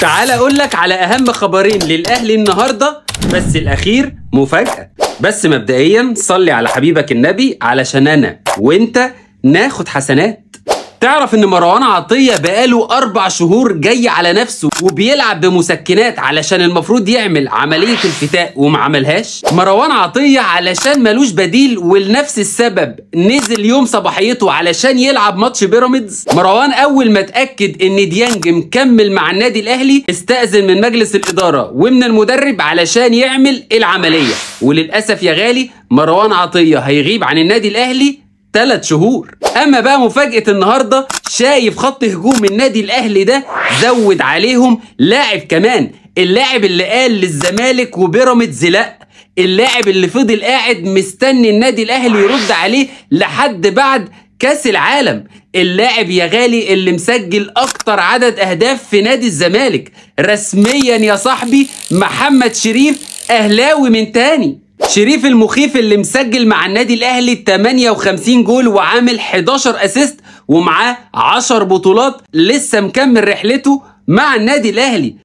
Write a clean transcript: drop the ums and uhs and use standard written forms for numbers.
تعال اقول لك على اهم خبرين للاهلي النهارده، بس الاخير مفاجأة. بس مبدئيا صلي على حبيبك النبي علشان انا وانت ناخد حسنات. تعرف ان مروان عطية بقاله 4 شهور جاي على نفسه وبيلعب بمسكنات علشان المفروض يعمل عملية الفتاء وما عملهاش؟ مروان عطية علشان ملوش بديل ولنفس السبب نزل يوم صباحيته علشان يلعب ماتش بيراميدز. مروان اول ما اتأكد ان ديانج مكمل مع النادي الاهلي استأذن من مجلس الادارة ومن المدرب علشان يعمل العملية، وللأسف يا غالي مروان عطية هيغيب عن النادي الاهلي 3 شهور. اما بقى مفاجأة النهاردة، شايف خط هجوم النادي الاهلي ده زود عليهم لاعب كمان، اللاعب اللي قال للزمالك وبيراميدز لا، اللاعب اللي فضل قاعد مستني النادي الاهلي يرد عليه لحد بعد كاس العالم، اللاعب يا غالي اللي مسجل اكتر عدد اهداف في نادي الزمالك رسميا يا صاحبي، محمد شريف، اهلاوي من تاني. شريف المخيف اللي مسجل مع النادي الاهلي 58 جول وعامل 11 اسيست ومعاه 10 بطولات، لسه مكمل رحلته مع النادي الاهلي.